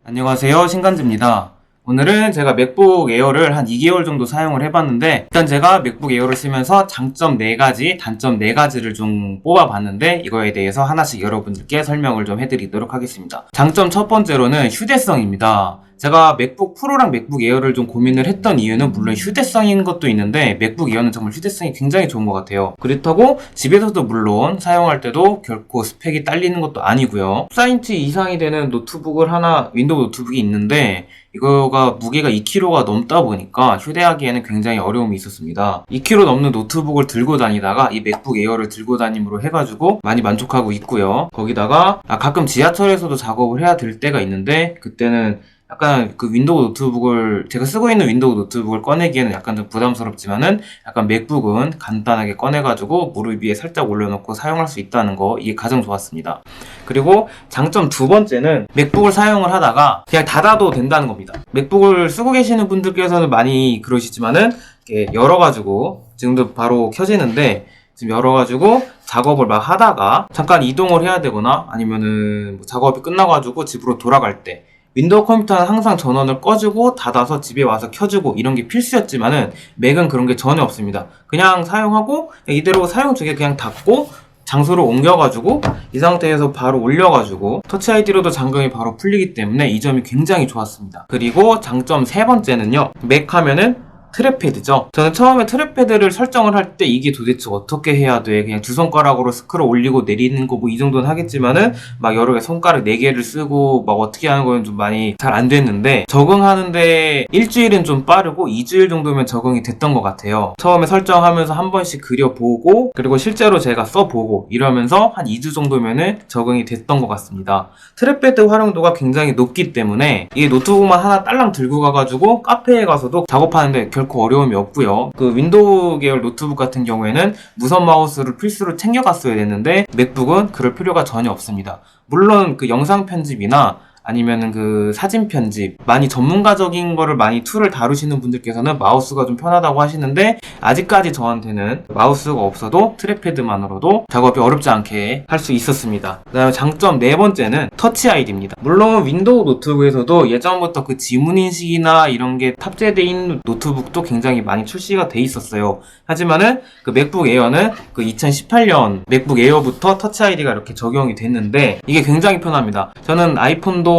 안녕하세요, 신간지입니다. 오늘은 제가 맥북 에어를 한 2개월 정도 사용을 해봤는데, 일단 제가 맥북 에어를 쓰면서 장점 4가지, 단점 4가지를 좀 뽑아봤는데, 이거에 대해서 하나씩 여러분들께 설명을 좀 해드리도록 하겠습니다. 장점 첫 번째로는 휴대성입니다. 제가 맥북 프로랑 맥북 에어를 좀 고민을 했던 이유는 물론 휴대성인 것도 있는데, 맥북 에어는 정말 휴대성이 굉장히 좋은 것 같아요. 그렇다고 집에서도 물론 사용할 때도 결코 스펙이 딸리는 것도 아니고요. 14인치 이상이 되는 노트북을 하나, 윈도우 노트북이 있는데, 이거가 무게가 2kg가 넘다 보니까 휴대하기에는 굉장히 어려움이 있었습니다. 2kg 넘는 노트북을 들고 다니다가 이 맥북 에어를 들고 다님으로 해가지고 많이 만족하고 있고요. 거기다가 가끔 지하철에서도 작업을 해야 될 때가 있는데, 그때는 약간 그 윈도우 노트북을, 제가 쓰고 있는 윈도우 노트북을 꺼내기에는 약간 좀 부담스럽지만은, 약간 맥북은 간단하게 꺼내가지고 무릎 위에 살짝 올려놓고 사용할 수 있다는 거, 이게 가장 좋았습니다. 그리고 장점 두 번째는 맥북을 사용을 하다가 그냥 닫아도 된다는 겁니다. 맥북을 쓰고 계시는 분들께서는 많이 그러시지만은, 이렇게 열어가지고, 지금도 바로 켜지는데, 지금 열어가지고 작업을 막 하다가 잠깐 이동을 해야 되거나 아니면은 뭐 작업이 끝나가지고 집으로 돌아갈 때, 윈도우 컴퓨터는 항상 전원을 꺼주고 닫아서 집에 와서 켜주고 이런 게 필수였지만은, 맥은 그런 게 전혀 없습니다. 그냥 사용하고 이대로 사용 중에 그냥 닫고 장소를 옮겨가지고 이 상태에서 바로 올려가지고 터치 아이디로도 잠금이 바로 풀리기 때문에 이 점이 굉장히 좋았습니다. 그리고 장점 세 번째는요, 맥 하면은 트랙패드죠. 저는 처음에 트랙패드를 설정을 할 때 이게 도대체 어떻게 해야 돼? 그냥 두 손가락으로 스크롤 올리고 내리는 거 뭐 이 정도는 하겠지만은, 막 여러 개 손가락 4개를 쓰고 막 어떻게 하는 거는 좀 많이 잘 안 됐는데, 적응하는데 일주일은 좀 빠르고 2주일 정도면 적응이 됐던 것 같아요. 처음에 설정하면서 한 번씩 그려보고, 그리고 실제로 제가 써보고 이러면서 한 2주 정도면은 적응이 됐던 것 같습니다. 트랙패드 활용도가 굉장히 높기 때문에 이게 노트북만 하나 딸랑 들고 가가지고 카페에 가서도 작업하는데 결코 어려움이 없고요. 그 윈도우 계열 노트북 같은 경우에는 무선 마우스를 필수로 챙겨갔어야 됐는데, 맥북은 그럴 필요가 전혀 없습니다. 물론 그 영상 편집이나 아니면은 그 사진 편집, 많이 전문가적인 거를 많이 툴을 다루시는 분들께서는 마우스가 좀 편하다고 하시는데, 아직까지 저한테는 마우스가 없어도 트랙패드만으로도 작업이 어렵지 않게 할 수 있었습니다. 그 다음에 장점 네 번째는 터치 아이디입니다. 물론 윈도우 노트북에서도 예전부터 그 지문인식이나 이런 게 탑재되어 있는 노트북도 굉장히 많이 출시가 돼 있었어요. 하지만은 그 맥북 에어는 그 2018년 맥북 에어부터 터치 아이디가 이렇게 적용이 됐는데, 이게 굉장히 편합니다. 저는 아이폰도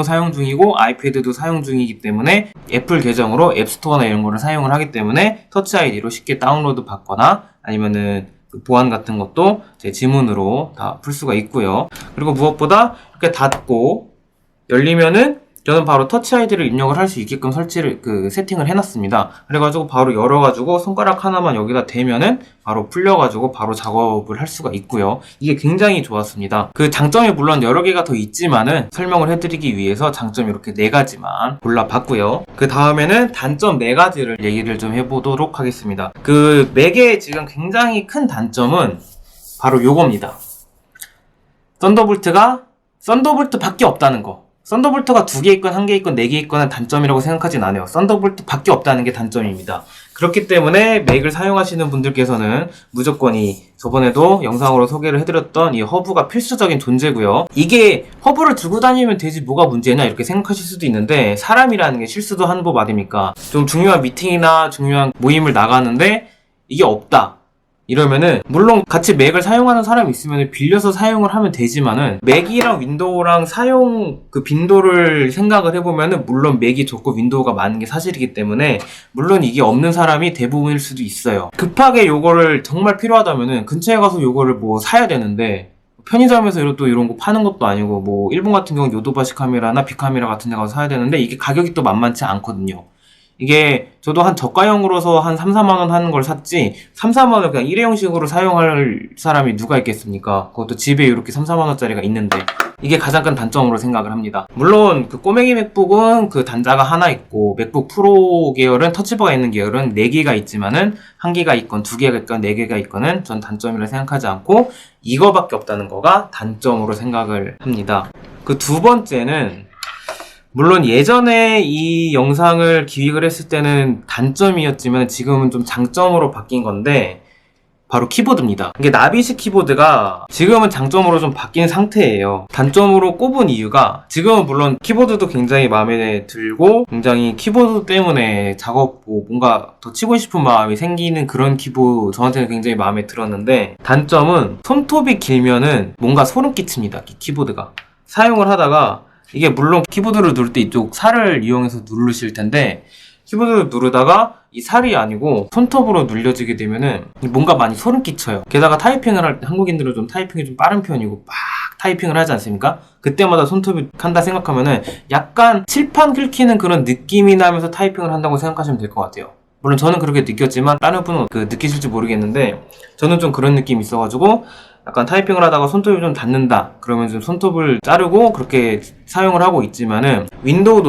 사용 중이고 아이패드도 사용 중이기 때문에 애플 계정으로 앱스토어나 이런 거를 사용을 하기 때문에 터치 아이디로 쉽게 다운로드 받거나 아니면은 그 보안 같은 것도 제 지문으로 다 풀 수가 있고요. 그리고 무엇보다 이렇게 닫고 열리면은 저는 바로 터치 아이디를 입력을 할 수 있게끔 세팅을 해놨습니다. 그래가지고 바로 열어가지고 손가락 하나만 여기다 대면은 바로 풀려가지고 바로 작업을 할 수가 있고요. 이게 굉장히 좋았습니다. 그 장점이 물론 여러 개가 더 있지만은 설명을 해드리기 위해서 장점 이렇게 4가지만 골라봤고요. 그 다음에는 단점 4가지를 얘기를 좀 해보도록 하겠습니다. 그 맥의 지금 굉장히 큰 단점은 바로 요겁니다. 썬더볼트 밖에 없다는 거. 썬더볼트가 2개 있건 1개 있건 4개 있건 단점이라고 생각하진 않아요. 썬더볼트 밖에 없다는 게 단점입니다. 그렇기 때문에 맥을 사용하시는 분들께서는 무조건이 저번에도 영상으로 소개를 해드렸던 이 허브가 필수적인 존재고요. 이게 허브를 들고 다니면 되지 뭐가 문제냐 이렇게 생각하실 수도 있는데, 사람이라는 게 실수도 하는 법 아닙니까? 좀 중요한 미팅이나 중요한 모임을 나가는데 이게 없다 이러면은, 물론 같이 맥을 사용하는 사람이 있으면 빌려서 사용을 하면 되지만은, 맥이랑 윈도우랑 사용 그 빈도를 생각을 해보면은 물론 맥이 적고 윈도우가 많은 게 사실이기 때문에 물론 이게 없는 사람이 대부분일 수도 있어요. 급하게 요거를 정말 필요하다면은 근처에 가서 요거를 뭐 사야 되는데, 편의점에서 이런 거 파는 것도 아니고, 뭐 일본 같은 경우는 요도바시 카메라나 빅카메라 같은 데 가서 사야 되는데, 이게 가격이 또 만만치 않거든요. 이게 저도 한 저가형으로서 한 3, 4만원 하는 걸 샀지, 3, 4만원 그냥 일회용식으로 사용할 사람이 누가 있겠습니까? 그것도 집에 이렇게 3, 4만원짜리가 있는데. 이게 가장 큰 단점으로 생각을 합니다. 물론 그 꼬맹이 맥북은 그 단자가 하나 있고, 맥북 프로 계열은 터치바가 있는 계열은 4개가 있지만은 1개가 있건 2개가 있건 4개가 있건은 전 단점이라 생각하지 않고, 이거밖에 없다는 거가 단점으로 생각을 합니다. 그 두 번째는, 물론 예전에 이 영상을 기획을 했을 때는 단점이었지만 지금은 좀 장점으로 바뀐 건데, 바로 키보드입니다. 이게 나비식 키보드가 지금은 장점으로 좀 바뀐 상태예요. 단점으로 꼽은 이유가 지금은 물론 키보드도 굉장히 마음에 들고 굉장히 키보드 때문에 작업 뭔가 더 치고 싶은 마음이 생기는 그런 키보드 저한테는 굉장히 마음에 들었는데 단점은 손톱이 길면은 뭔가 소름 끼칩니다. 이 키보드가. 사용을 하다가 이게 물론 키보드를 누를 때 이쪽 살을 이용해서 누르실 텐데 키보드를 누르다가 이 살이 아니고 손톱으로 눌려지게 되면은 뭔가 많이 소름 끼쳐요. 게다가 타이핑을 할 때 한국인들은 좀 타이핑이 좀 빠른 편이고 막 타이핑을 하지 않습니까? 그때마다 손톱이 간다 생각하면은 약간 칠판 긁히는 그런 느낌이 나면서 타이핑을 한다고 생각하시면 될 것 같아요. 물론 저는 그렇게 느꼈지만 다른 분은 느끼실지 모르겠는데 저는 좀 그런 느낌이 있어가지고 약간 타이핑을 하다가 손톱이 좀 닿는다 그러면 좀 손톱을 자르고 그렇게 사용을 하고 있지만은 윈도우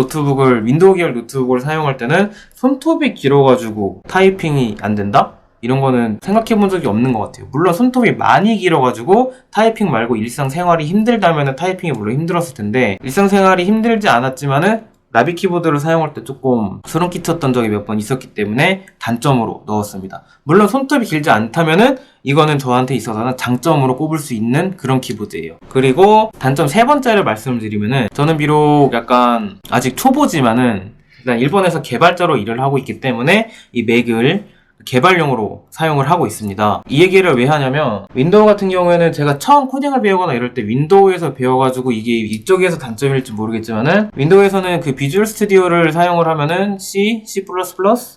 계열 노트북을 사용할 때는 손톱이 길어가지고 타이핑이 안 된다? 이런 거는 생각해 본 적이 없는 것 같아요. 물론 손톱이 많이 길어가지고 타이핑 말고 일상생활이 힘들다면 타이핑이 물론 힘들었을 텐데 일상생활이 힘들지 않았지만은 나비 키보드를 사용할 때 조금 소름 끼쳤던 적이 몇 번 있었기 때문에 단점으로 넣었습니다. 물론 손톱이 길지 않다면은 이거는 저한테 있어서는 장점으로 꼽을 수 있는 그런 키보드예요. 그리고 단점 세 번째를 말씀드리면은 저는 비록 약간 아직 초보지만은 일단 일본에서 개발자로 일을 하고 있기 때문에 이 맥을 개발용으로 사용을 하고 있습니다. 이 얘기를 왜 하냐면 윈도우 같은 경우에는 제가 처음 코딩을 배우거나 이럴 때 윈도우에서 배워가지고 이게 이쪽에서 단점일지 모르겠지만은 윈도우에서는 그 비주얼 스튜디오를 사용을 하면은 C, C++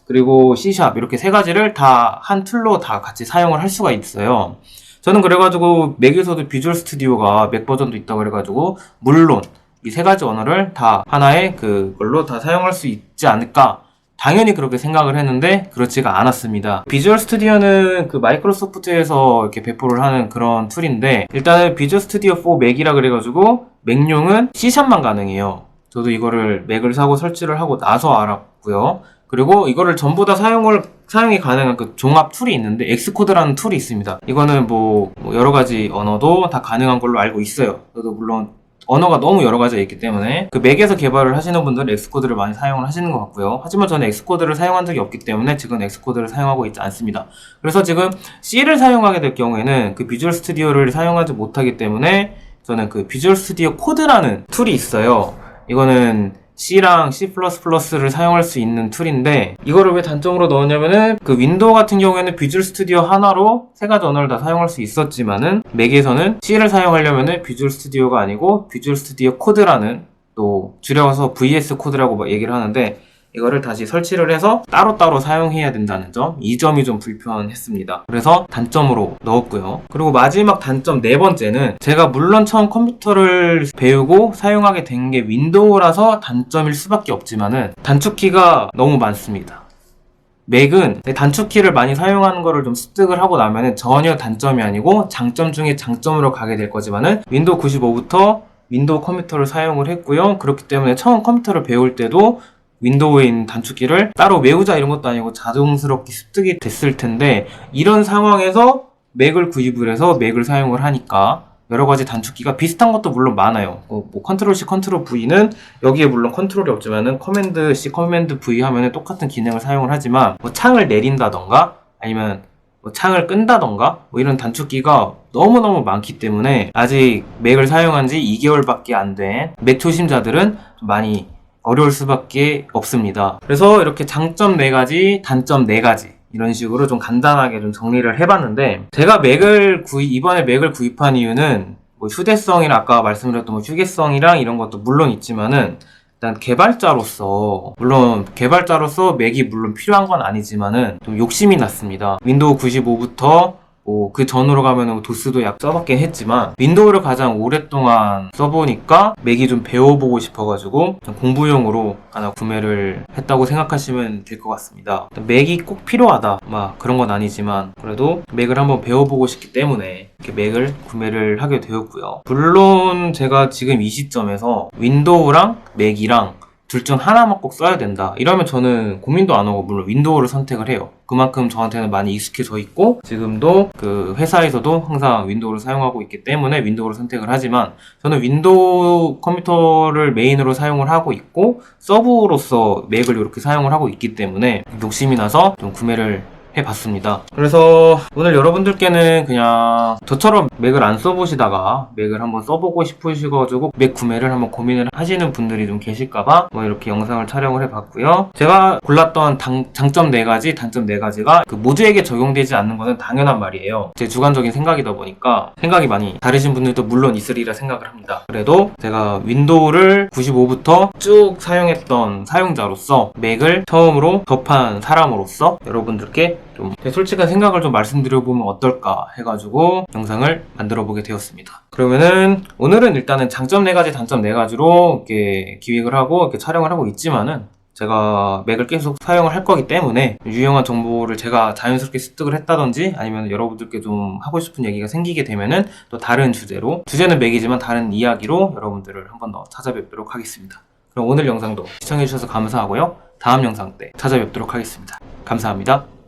그리고 C# 이렇게 세 가지를 다 한 툴로 다 같이 사용을 할 수가 있어요. 저는 그래가지고 맥에서도 비주얼 스튜디오가 맥 버전도 있다고 그래가지고 물론 이 세 가지 언어를 다 하나의 그걸로 다 사용할 수 있지 않을까 당연히 그렇게 생각을 했는데 그렇지가 않았습니다. 비주얼 스튜디오는 그 마이크로소프트에서 이렇게 배포를 하는 그런 툴인데 일단은 비주얼 스튜디오 4 맥이라 그래가지고 맥용은 C샵만 가능해요. 저도 이거를 맥을 사고 설치를 하고 나서 알았고요. 그리고 이거를 전부 다 사용이 가능한 그 종합 툴이 있는데 엑스코드라는 툴이 있습니다. 이거는 뭐 여러 가지 언어도 다 가능한 걸로 알고 있어요. 저도 물론 언어가 너무 여러 가지가 있기 때문에 그 맥에서 개발을 하시는 분들은 엑스코드를 많이 사용을 하시는 것 같고요. 하지만 저는 엑스코드를 사용한 적이 없기 때문에 지금 엑스코드를 사용하고 있지 않습니다. 그래서 지금 C를 사용하게 될 경우에는 그 비주얼 스튜디오를 사용하지 못하기 때문에 저는 그 비주얼 스튜디오 코드라는 툴이 있어요. 이거는 C랑 C++를 사용할 수 있는 툴인데 이거를 왜 단점으로 넣었냐면은 그 윈도우 같은 경우에는 비주얼 스튜디오 하나로 세 가지 언어를 다 사용할 수 있었지만은 맥에서는 C를 사용하려면은 비주얼 스튜디오가 아니고 비주얼 스튜디오 코드라는 또 줄여서 VS 코드라고 얘기를 하는데 이거를 다시 설치를 해서 따로따로 사용해야 된다는 점, 이 점이 좀 불편했습니다. 그래서 단점으로 넣었고요. 그리고 마지막 단점 네 번째는 제가 물론 처음 컴퓨터를 배우고 사용하게 된 게 윈도우라서 단점일 수밖에 없지만은 단축키가 너무 많습니다. 맥은 단축키를 많이 사용하는 거를 좀 습득을 하고 나면은 전혀 단점이 아니고 장점 중에 장점으로 가게 될 거지만은 윈도우 95부터 윈도우 컴퓨터를 사용을 했고요. 그렇기 때문에 처음 컴퓨터를 배울 때도 윈도우에 있는 단축키를 따로 외우자 이런 것도 아니고 자동스럽게 습득이 됐을 텐데 이런 상황에서 맥을 구입을 해서 맥을 사용을 하니까 여러 가지 단축키가 비슷한 것도 물론 많아요. 뭐 컨트롤 C, 컨트롤 V는 여기에 물론 컨트롤이 없지만은 커맨드 C, 커맨드 V 하면은 똑같은 기능을 사용을 하지만 뭐 창을 내린다던가 아니면 뭐 창을 끈다던가 뭐 이런 단축키가 너무너무 많기 때문에 아직 맥을 사용한 지 2개월밖에 안 된 맥 초심자들은 좀 많이 어려울 수밖에 없습니다. 그래서 이렇게 장점 4가지, 단점 4가지 이런 식으로 좀 간단하게 좀 정리를 해봤는데 제가 이번에 맥을 구입한 이유는 뭐 휴대성이랑 아까 말씀드렸던 뭐 휴게성이랑 이런 것도 물론 있지만은 일단 개발자로서 맥이 물론 필요한 건 아니지만은 좀 욕심이 났습니다. 윈도우 95부터 그 전으로 가면은 도스도 약 써봤긴 했지만 윈도우를 가장 오랫동안 써보니까 맥이 좀 배워보고 싶어가지고 공부용으로 하나 구매를 했다고 생각하시면 될 것 같습니다. 맥이 꼭 필요하다 막 그런 건 아니지만 그래도 맥을 한번 배워보고 싶기 때문에 이렇게 맥을 구매를 하게 되었고요. 물론 제가 지금 이 시점에서 윈도우랑 맥이랑 둘 중 하나만 꼭 써야 된다 이러면 저는 고민도 안 하고 물론 윈도우를 선택을 해요. 그만큼 저한테는 많이 익숙해져 있고 지금도 그 회사에서도 항상 윈도우를 사용하고 있기 때문에 윈도우를 선택을 하지만 저는 윈도우 컴퓨터를 메인으로 사용을 하고 있고 서브로서 맥을 이렇게 사용을 하고 있기 때문에 욕심이 나서 좀 구매를 해봤습니다. 그래서 오늘 여러분들께는 그냥 저처럼 맥을 안 써보시다가 맥을 한번 써보고 싶으셔가지고 맥 구매를 한번 고민을 하시는 분들이 좀 계실까봐 뭐 이렇게 영상을 촬영을 해봤고요. 제가 골랐던 장점 4가지, 단점 4가지가 그 모두에게 적용되지 않는 것은 당연한 말이에요. 제 주관적인 생각이다 보니까 생각이 많이 다르신 분들도 물론 있으리라 생각을 합니다. 그래도 제가 윈도우를 95부터 쭉 사용했던 사용자로서 맥을 처음으로 접한 사람으로서 여러분들께 좀 제 솔직한 생각을 좀 말씀드려보면 어떨까 해가지고 영상을 만들어 보게 되었습니다. 그러면은 오늘은 일단은 장점 4가지, 단점 4가지로 이렇게 기획을 하고 이렇게 촬영을 하고 있지만은 제가 맥을 계속 사용을 할 거기 때문에 유용한 정보를 제가 자연스럽게 습득을 했다든지 아니면 여러분들께 좀 하고 싶은 얘기가 생기게 되면은 또 다른 주제로, 주제는 맥이지만 다른 이야기로 여러분들을 한 번 더 찾아뵙도록 하겠습니다. 그럼 오늘 영상도 시청해주셔서 감사하고요. 다음 영상 때 찾아뵙도록 하겠습니다. 감사합니다.